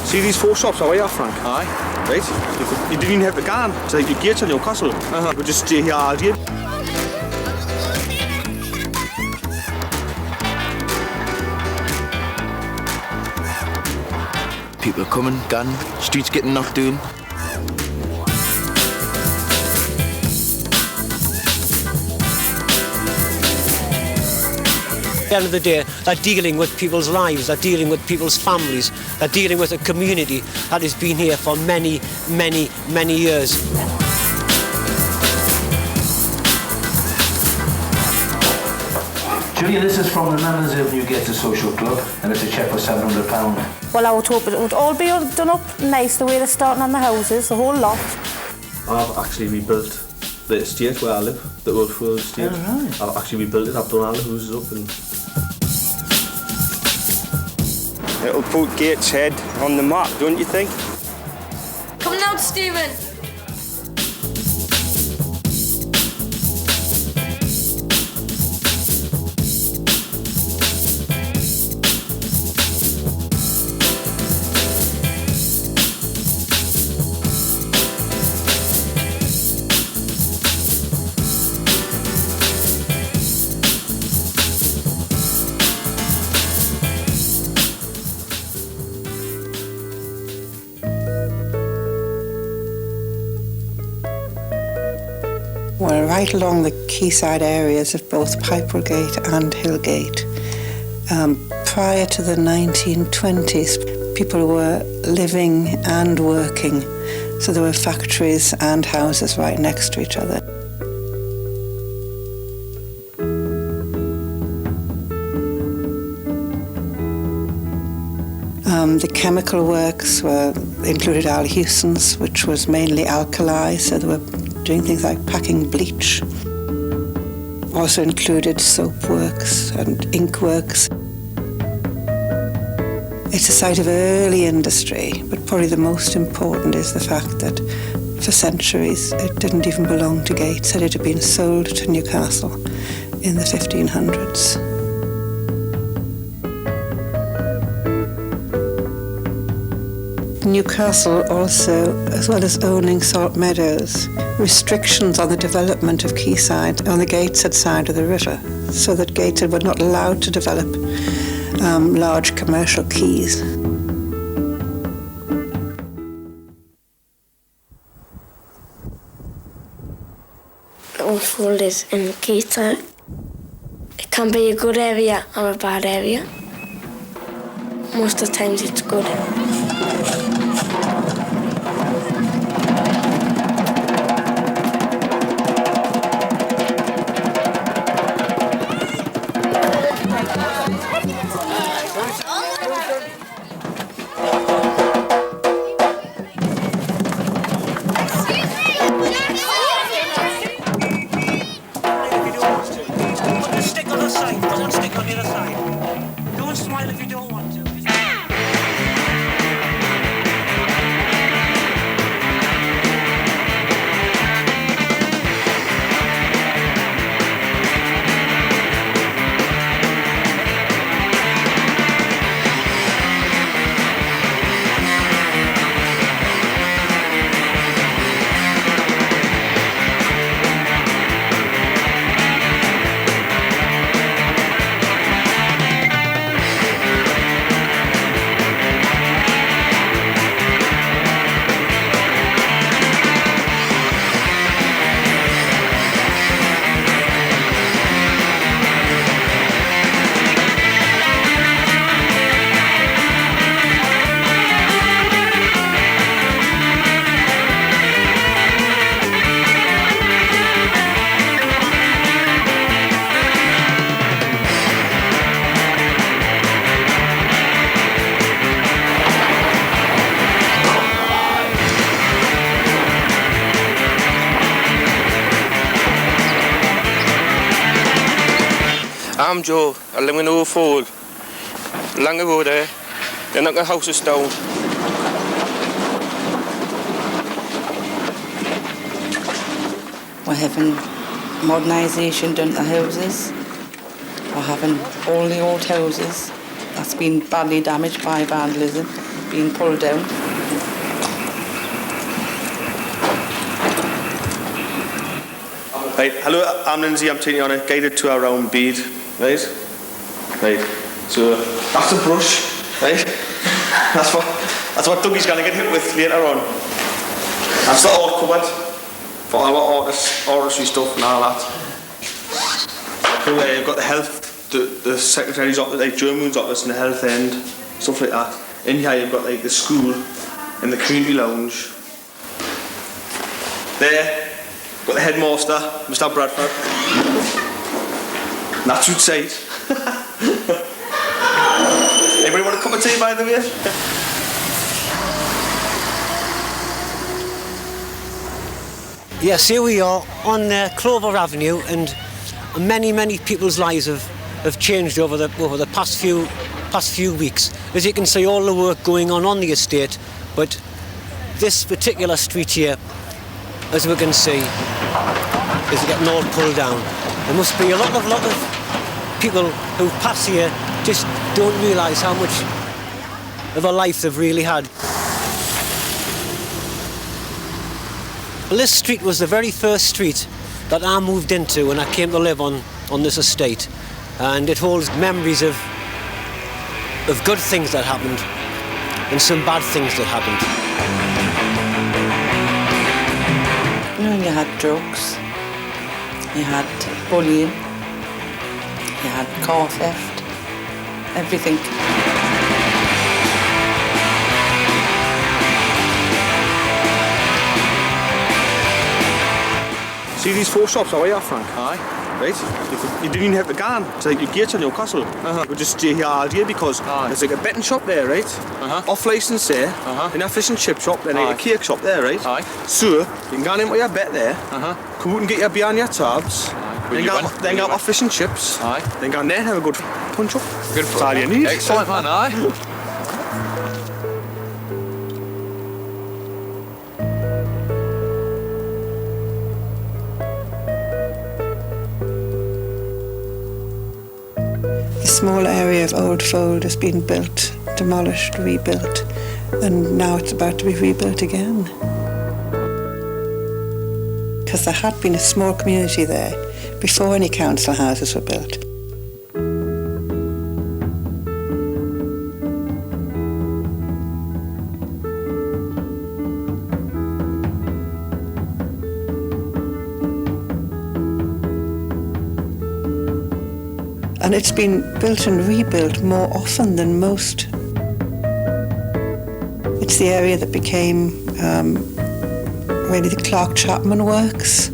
See these 4 shops away off, Frank? Aye. Right? You didn't even have to go on to like, your gates on your castle. You could just stay here all day. People coming, gone, streets getting knocked down. At the end of the day, they're dealing with people's lives, they're dealing with people's families, they're dealing with a community that has been here for many, many, many years. Julia, this is from the members of New Gateshead Social Club, and it's a cheque for £700. Well, I would hope it would all be done up nice, the way they're starting on the houses, the whole lot. I've actually rebuilt the estate where I live, the old Full estate. Oh, right. I've actually rebuilt it, I've done all the houses up and... It'll put Gateshead on the map, don't you think? Come out, Stephen! We're right along the quayside areas of both Pipergate and Hillgate. Prior to the 1920s, people were living and working, so there were factories and houses right next to each other. The chemical works included Al Hewson's, which was mainly alkali, so they were doing things like packing bleach. Also included soap works and ink works. It's a site of early industry, but probably the most important is the fact that for centuries it didn't even belong to Gateshead. It had been sold to Newcastle in the 1500s. Newcastle also, as well as owning Salt Meadows, restrictions on the development of quayside on the Gateshead side of the river, so that Gateshead were not allowed to develop large commercial quays. Old Fold is in Gateshead. It can be a good area or a bad area. Most of the times it's good. I'm Joe, I live in Old Fold. Long ago there, they knocked the houses down. We're having modernisation done to the houses. We're having all the old houses that's been badly damaged by vandalism being pulled down. Right, hello, I'm Lindsay, I'm taking you on a guided tour around Bede, right? Right, so that's the brush, right? That's what Dougie's going to get hit with later on. That's the art cupboard for all our artistry stuff and all that. So you've got the health, the secretary's office, like German's office and the health end, stuff like that. In here you've got like the school and the community lounge. There. Got the headmaster, Mr. Bradford. And that's outside. Anybody want a cup of tea, by the way? Yes, here we are on Clover Avenue, and many people's lives have changed over the past few weeks. As you can see, all the work going on the estate, but this particular street here, as we can see, is getting all pulled down. There must be a lot of people who pass here just don't realise how much of a life they've really had. Well, this street was the very first street that I moved into when I came to live on this estate, and it holds memories of good things that happened and some bad things that happened. You know, you had drugs, you had bullying, you had car theft, everything. See these 4 shops over here, Frank? Aye. Right? You didn't even have to go on to like your gates on Newcastle. You would just stay here all day because there's like a betting shop there, right? Off licence there, and a fish and chip shop, then like a cake shop there, right? So you can go on in with your bet there, come out and get your beer and your tabs, then go off fish and chips, then go on there and have a good punch up. Good That's all you need. Excellent, man, aye. A small area of Old Fold has been built, demolished, rebuilt, and now it's about to be rebuilt again. Because there had been a small community there before any council houses were built. And it's been built and rebuilt more often than most. It's the area that became really the Clark Chapman Works.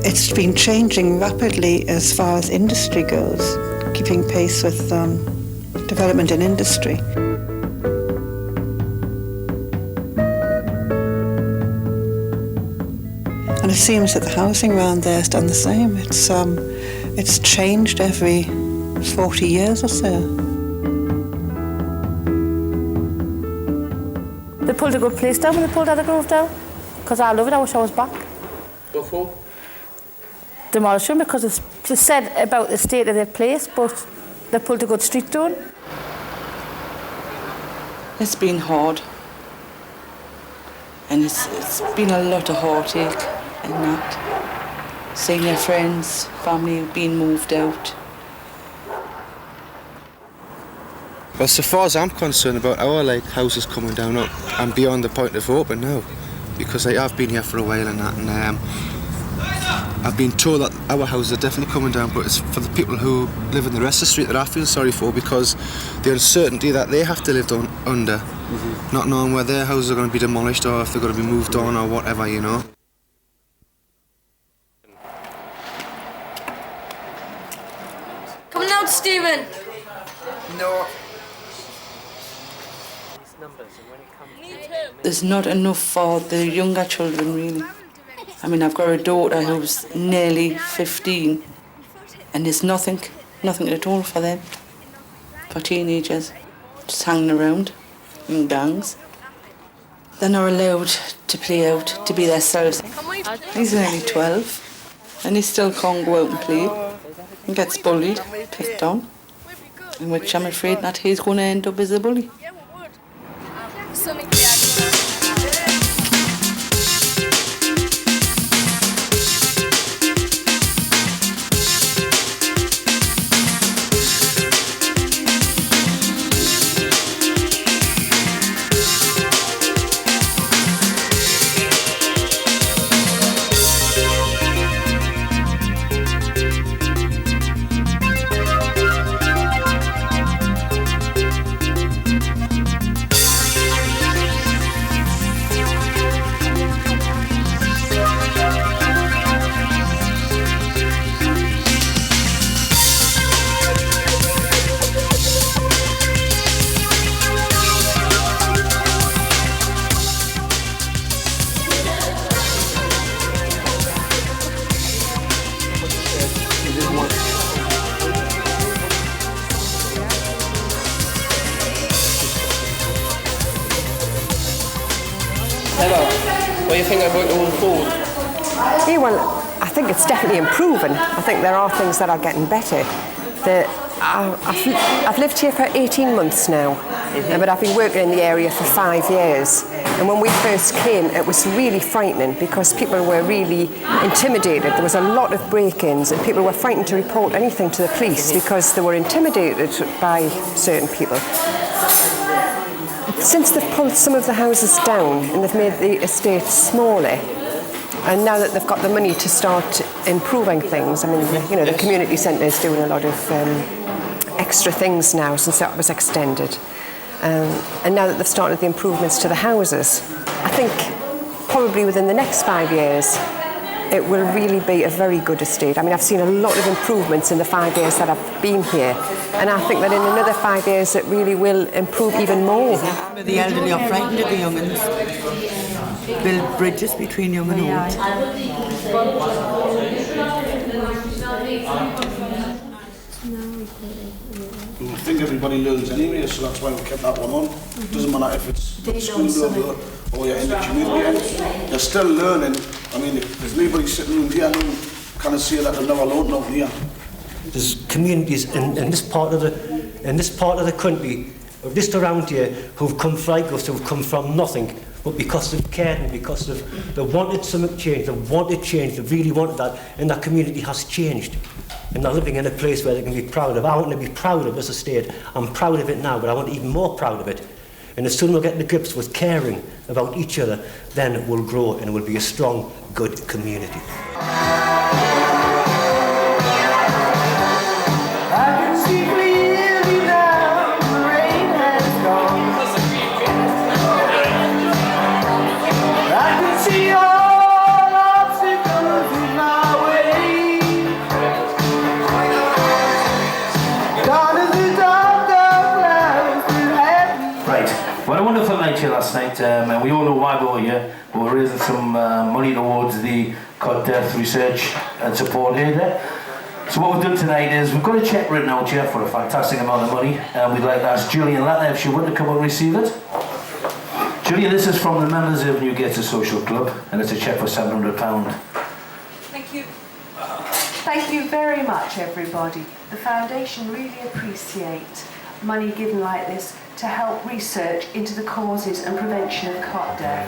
It's been changing rapidly as far as industry goes, keeping pace with development in industry. And it seems that the housing around there has done the same. It's changed every 40 years or so. They pulled a good place down when they pulled Other Grove down. Because I love it, I wish I was back. What for? Demolishing because it's said about the state of their place, but they pulled a good street down. It's been hard. And it's been a lot of heartache in that. Seeing your friends, family being moved out. Well, so far as I'm concerned about our houses coming down, I'm beyond the point of hoping now, because I've been here for a while and that, and I've been told that our houses are definitely coming down, but it's for the people who live in the rest of the street that I feel sorry for, because the uncertainty that they have to live under, not knowing where their houses are going to be demolished or if they're going to be moved on or whatever, you know. Coming out, Stephen. No. There's not enough for the younger children, really. I mean, I've got a daughter who's nearly 15, and there's nothing at all for them, for teenagers, just hanging around in gangs. They're not allowed to play out, to be themselves. He's only 12, and he still can't go out and play. He gets bullied, picked on, in which I'm afraid that he's going to end up as a bully. What do you think about going forward? Yeah, well, I think it's definitely improving. I think there are things that are getting better. I've lived here for 18 months now, but I've been working in the area for 5 years. And when we first came, it was really frightening because people were really intimidated. There was a lot of break-ins and people were frightened to report anything to the police because they were intimidated by certain people. Since they've pulled some of the houses down and they've made the estate smaller, and now that they've got the money to start improving things, I mean, the community centre is doing a lot of extra things now since that was extended. And now that they've started the improvements to the houses, I think probably within the next 5 years, it will really be a very good estate. I mean, I've seen a lot of improvements in the 5 years that I've been here, and I think that in another 5 years it really will improve even more. The elderly are frightened of the young ones. Build bridges between young and old. I think everybody learns anyway, so that's why we kept that one on. Doesn't matter if it's at school or you're in the community end. You're still learning. I mean, if there's anybody sitting around here who kind of say that they've never learned out here. There's communities in this part of the country, or just around here, who've come like us, who've come from nothing, but because they've cared and because they wanted something change, they really wanted that, and that community has changed. And they're living in a place where they can be proud of. I want to be proud of this estate. I'm proud of it now, but I want to be even more proud of it. And as soon as we get to grips with caring about each other, then we'll grow and we'll be a strong, good community. Last night, and we all know why we're here. We're raising some money towards the cod death research and support here there. So what we've done tonight is we've got a cheque written out here for a fantastic amount of money, and we'd like to ask Julian Latta if she would to come and receive it. Julian, this is from the members of New Gateshead Social Club, and it's a cheque for £700. Thank you. Thank you very much, everybody. The foundation really appreciate money given like this to help research into the causes and prevention of cot death.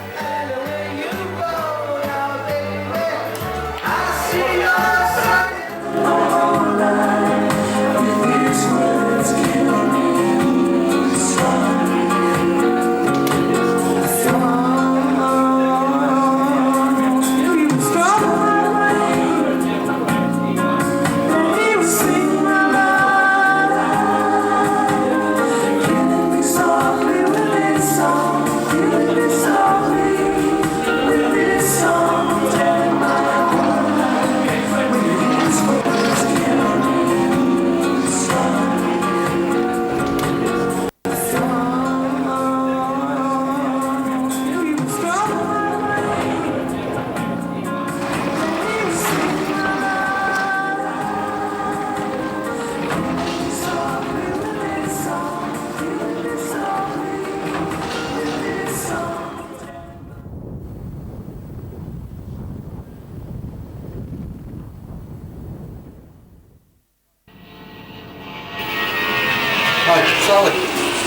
Hi, Sally.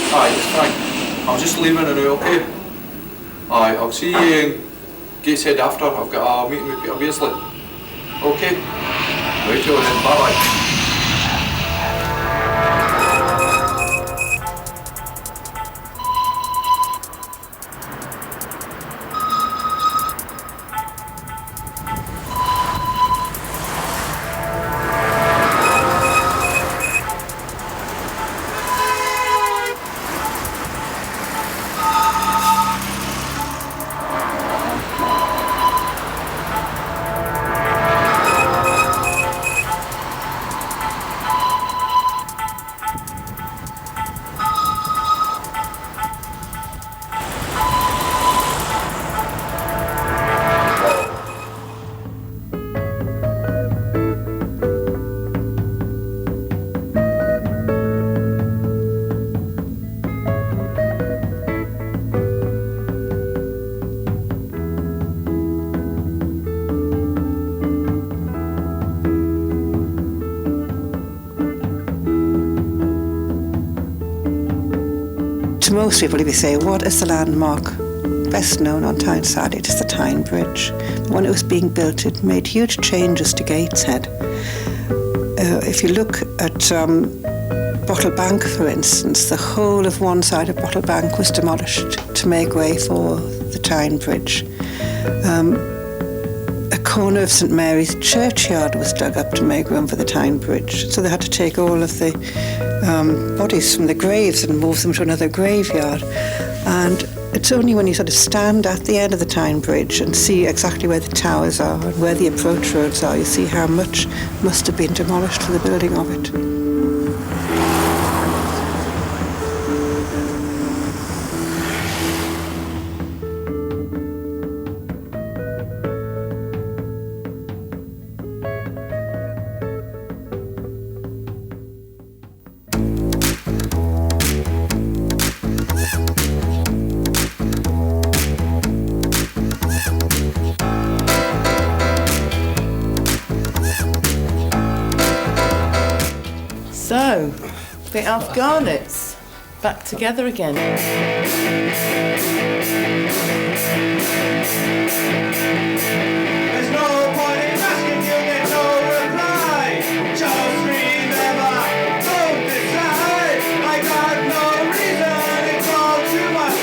Hi, it's Frank. I was just leaving it, okay? Aye, I'll see you in Gateshead after. I've got a meeting with Peter Beardsley. Okay. Right, then. Bye bye. To most people, if you say, what is the landmark best known on Tyneside, it is the Tyne Bridge. When it was being built, it made huge changes to Gateshead. If you look at Bottle Bank, for instance, the whole of one side of Bottle Bank was demolished to make way for the Tyne Bridge. A corner of St Mary's churchyard was dug up to make room for the Tyne Bridge. So they had to take all of the bodies from the graves and move them to another graveyard. And it's only when you sort of stand at the end of the Tyne Bridge and see exactly where the towers are and where the approach roads are, you see how much must have been demolished for the building of it. So, the Afghanites back together again. There's no point in asking, you get no reply. Just remember, don't decide. I got no reason, it's all too much.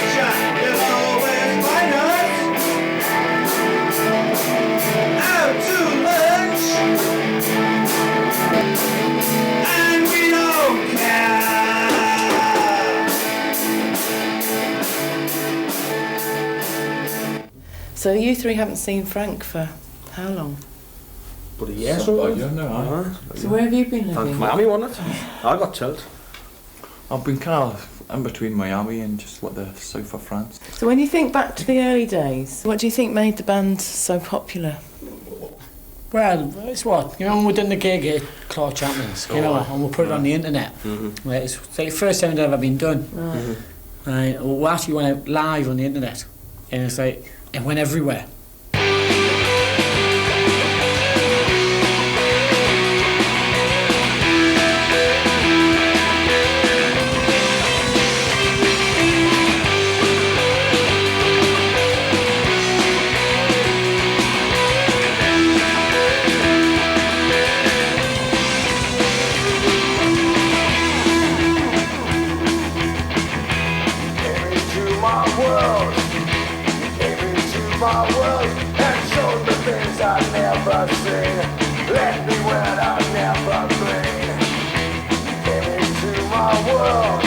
You'll always find us out to lunch. And we don't care. So you three haven't seen Frank for how long? But a year so. So where have you been living? Miami, wasn't it? I got told. I've been kind of in between Miami and just the south of France. So when you think back to the early days, what do you think made the band so popular? Well, it's what, when we done the gig at Claw Champions, and we put it on the internet. Mm-hmm. It's the first time it's ever been done. Right. Right, we actually went out live on the internet, and it's like, it went everywhere. My world and showed me things I'd never seen. Let me when I've never been. Came into my world.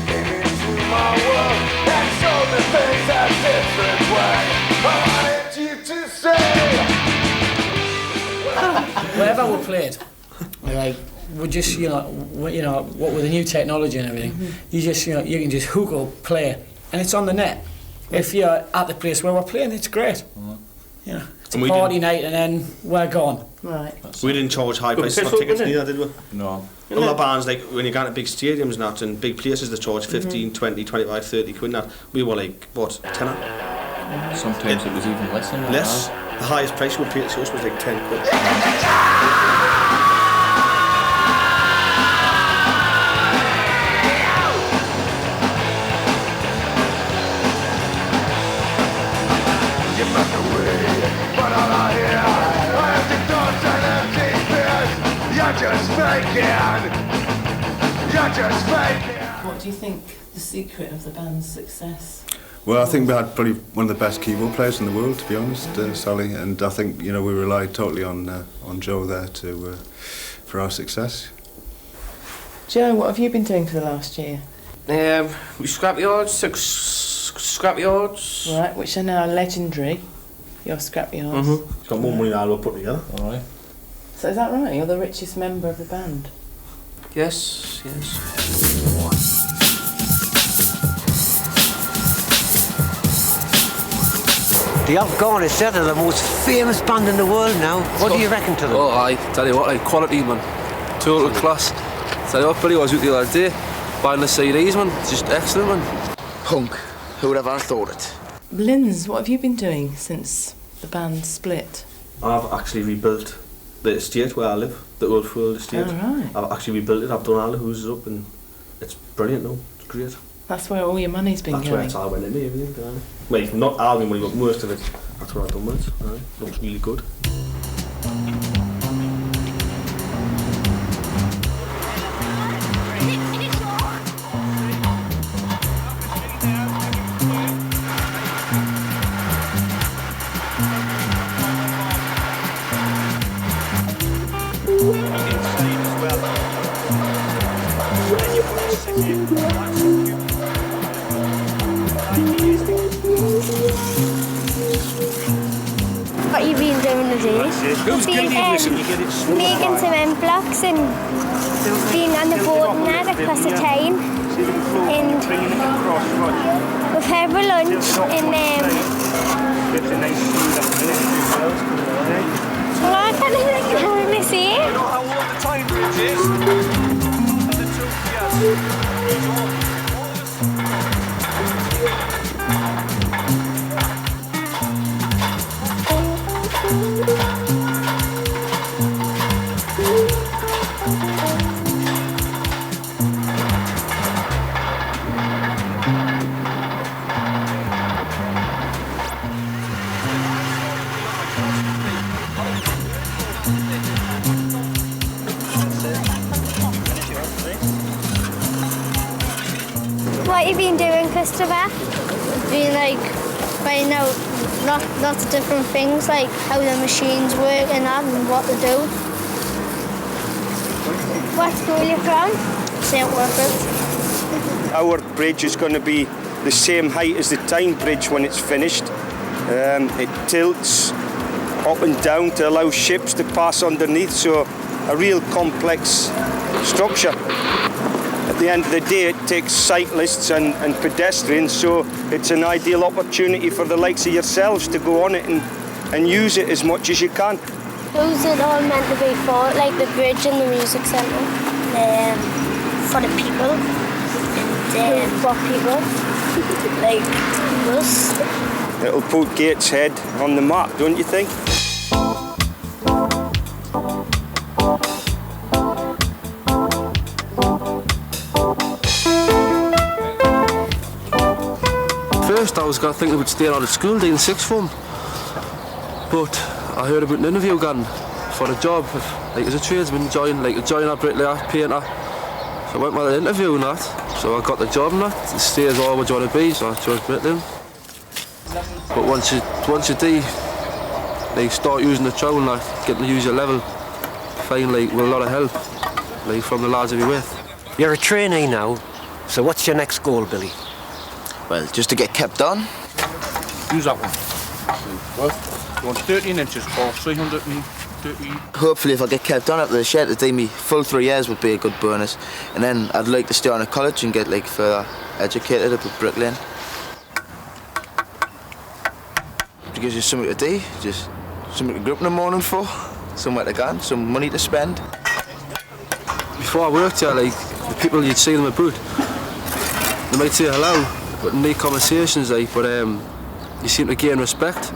Came into my world and showed me things a different way. I wanted you to say. Wherever we played, like, we just, what with the new technology and everything, you just, you can just hook up, play, and it's on the net. If you're at the place where we're playing, it's great. It's a party night and then we're gone. Right. We didn't charge high prices for tickets neither, did we? No. Other bands, like when you go to big stadiums and that, and big places, they charge 15, 20, 25, 30 quid and that. We were like, what, tenner? Sometimes it was even less than that. Less. The highest price we paid to us was like 10 quid. just faking. You're just faking. What do you think the secret of the band's success? Well, I think we had probably one of the best keyboard players in the world, to be honest, Sally. And I think we relied totally on Joe there for our success. Joe, what have you been doing for the last year? We scrapyards, took scrapyards. Right, which are now legendary. Your scrapyards. Mm-hmm. It's got more money than we'll put together. All right. So is that right? You're the richest member of the band? Yes. The Afghanists are the most famous band in the world now. What do you reckon to them? Oh, I tell you what, quality, man. Total class. Tell you what, Billy, I was with the other day, buying the CDs, man. It's just excellent, man. Punk. Who would have ever thought it? Linz, what have you been doing since the band split? I've actually rebuilt the estate where I live, the old Fold estate. Oh, right. I've actually rebuilt it, I've done all the houses up, and it's brilliant now. It's great. That's where all your money's been That's going. where it's all went into everything. Well, not all my money, but most of it. That's what I've done with it. Looks really good. What you been doing today? Who's Been, making some end blocks and being on the boat and that across the Tyne. And we've had for lunch and well, I can't even know what to say. You know how old the Tyne Bridge is? And the two piers. What have you been doing, Christopher? Been like finding out lots of different things, like how the machines work and that, and what to do. What school are you from? St. Wilfrid's. Our bridge is going to be the same height as the Tyne Bridge when it's finished. It tilts up and down to allow ships to pass underneath, so a real complex structure. At the end of the day, it takes cyclists and pedestrians, so it's an ideal opportunity for the likes of yourselves to go on it and use it as much as you can. Who's it all meant to be for? Like the bridge and the music centre? For the people. And what people? Like us. It'll put Gateshead on the map, don't you think? First I was thinking about staying out of school doing sixth form, but I heard about an interview going for a job, like as a tradesman, join a bricklayer, painter. So I went with an interview and that, so I got the job and that. The stairs all what you want to be, so I chose bricklaying. But once you do, like start using the trowel and that, getting to use your level, find like with a lot of help, like from the lads that you're with. You're a trainee now, so what's your next goal, Billy? Well, just to get kept on. Use that one. Well, you want 13 inches or 330. Hopefully if I get kept on up to the shed to do me full 3 years would be a good bonus. And then I'd like to stay on a college and get like further educated about bricklaying. It gives you something to do, just something to get up in the morning for, somewhere to go, some money to spend. Before I worked here, like the people you'd see them about, they might say hello, but in these conversations, like, but you seem to gain respect.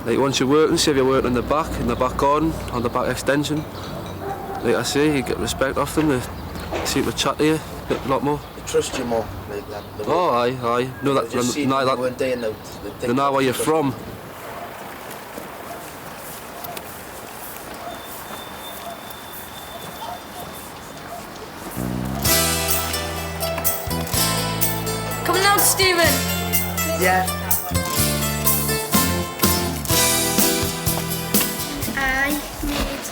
Like once you're working, say if you're working in the back garden, on the back extension, like I say, you get respect off them. They seem to chat to you a lot more. They trust you more, like that. Oh, aye. No, that they know where you're from. Stephen. Yeah. I made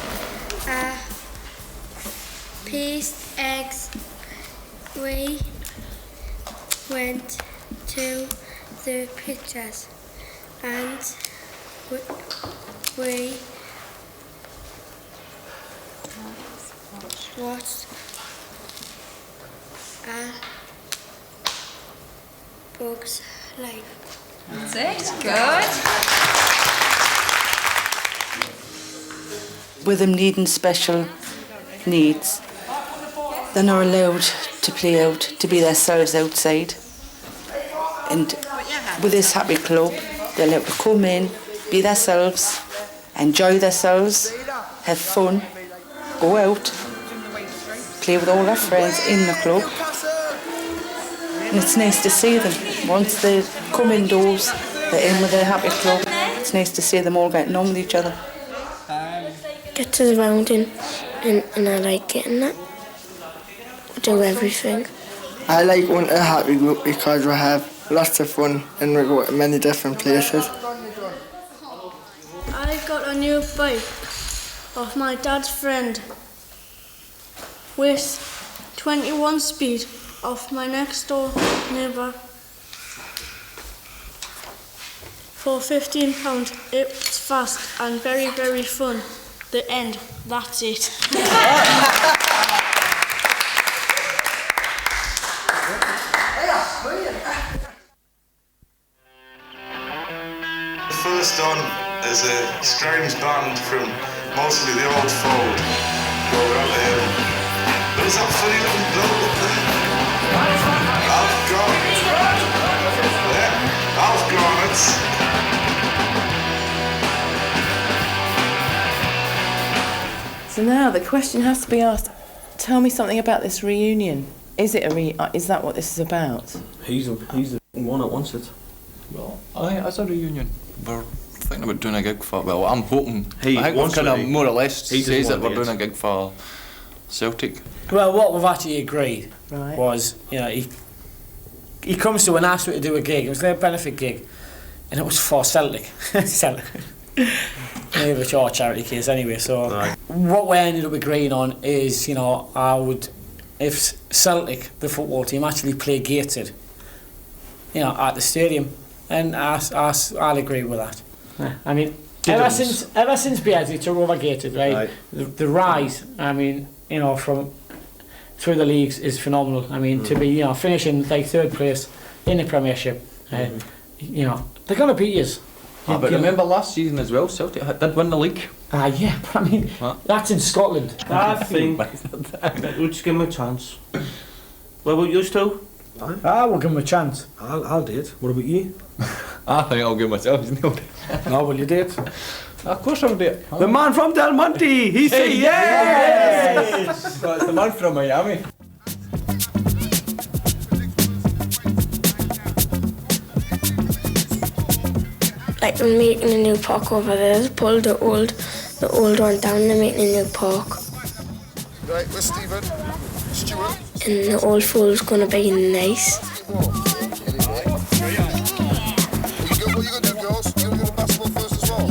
peas, eggs. We went to the pictures and we watched a Bug's Life. That's it. Good. With them needing special needs, they're not allowed to play out, to be themselves outside. And with this happy club, they're allowed to come in, be themselves, enjoy themselves, have fun, go out, play with all their friends in the club. And it's nice to see them. Once they come indoors, they're in with their happy club. It's nice to see them all getting on with each other. Get to the mountain and I like getting that. Do everything. I like going to a happy group because we have lots of fun and we go to many different places. I got a new bike of my dad's friend with 21 speed of my next door neighbour for £15. It's fast and very, very fun. The end. That's it. First on is a strange band from mostly the old fold. There's that funny little bloke up there. Alf Garnets. So now the question has to be asked. Tell me something about this reunion. Is it is that what this is about? He's the one that wants it. Well, as a reunion, we're thinking about doing a gig for. Well, I'm hoping. I think we're wants kind of to be. more or less He says doesn't that want we're to be doing a gig for Celtic. Well, what we've actually agreed Right. was, he comes to and asks me to do a gig. It was their benefit gig, and it was for Celtic. Celtic. Which are a charity case anyway. So what we ended up agreeing on is, I would, if Celtic, the football team, actually play Gateshead, at the stadium, and I'll agree with that. Yeah. I mean, ever since Bielsa took over Gateshead, right? The rise, from through the leagues is phenomenal. I mean, to be finishing like third place in the Premiership, they're gonna beat us. But remember last season as well, Celtic did win the league. Yeah, but I mean, that's in Scotland. I think we'll just give him a chance. What about you two? We'll give him a chance. I'll do it. What about you? I think I'll give myself his name. No, will you do it? Of course I'll do it. The man from Del Monte, he said yes! Well, it's the man from Miami. Like we're making a new park over there. They pulled the old one down and they're making a new park. Right, we're Stephen, Stuart. And the old fool's gonna be nice. What you gonna do, girls? You gonna do the basketball first as well?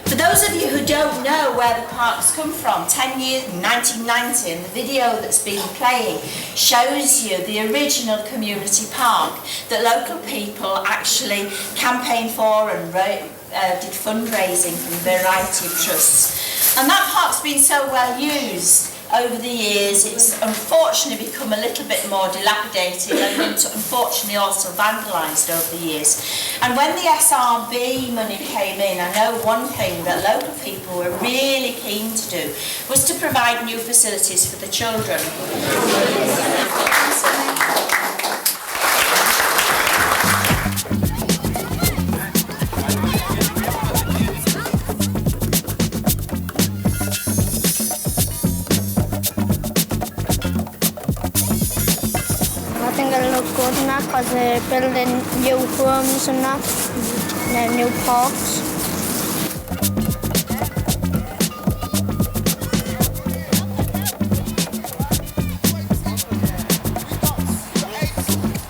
For those of you who don't know where the park's come from, 10 years, 1990, and the video that's been playing shows you the original community park that local people actually campaigned for and did fundraising from a variety of trusts. And that park's been so well used over the years, it's unfortunately become a little bit more dilapidated and unfortunately also vandalised over the years. And when the SRB money came in, I know one thing that local people were really keen to do was to provide new facilities for the children. that because they're building new homes and that, and then new parks.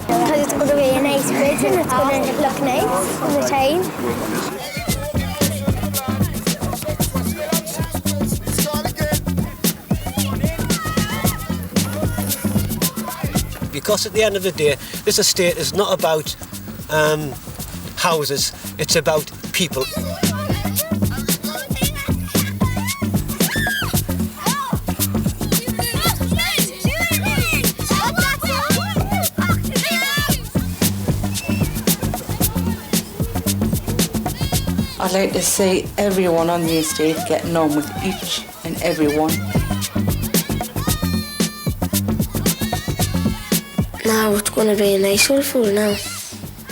Because it's going to be a nice bridge and it's going to look nice on the time. Because at the end of the day, this estate is not about houses, it's about people. I'd like to see everyone on the estate getting on with each and every one. Now it's going to be a nice one for now.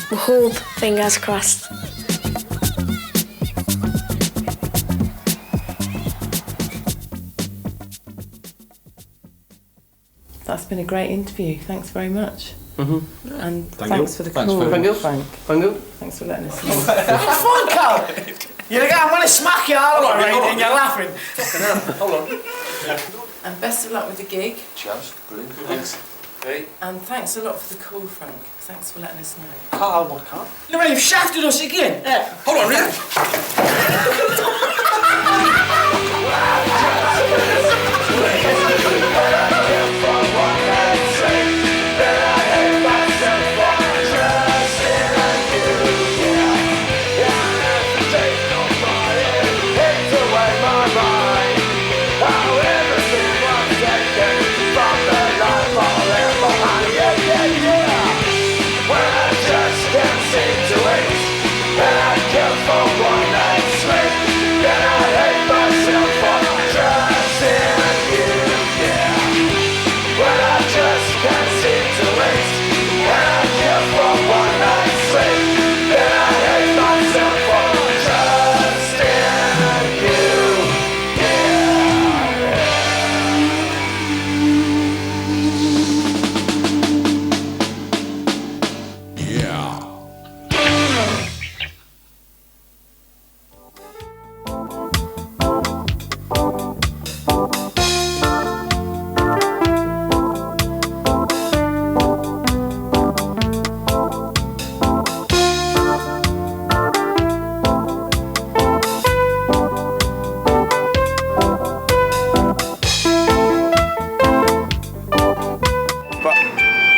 We hope, fingers crossed. That's been a great interview. Thanks very much. Mm-hmm. And Thank thanks you. for the Thanks call, for- Thank you. Frank. Thank you. Thanks for letting us know. Fun, Carl! You're like, I'm going to smack you all over, right? And you're laughing. Hold on. And best of luck with the gig. Cheers. Brilliant. Thanks. Hey. And thanks a lot for the call, Frank. Thanks for letting us know. Carl, what, Carl? You know, you've shafted us again. Hold on, Rick.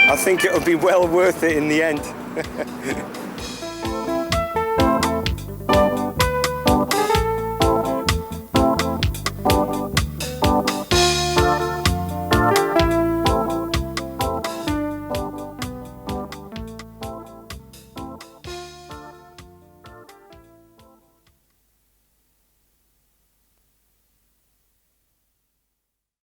I think it'll be well worth it in the end.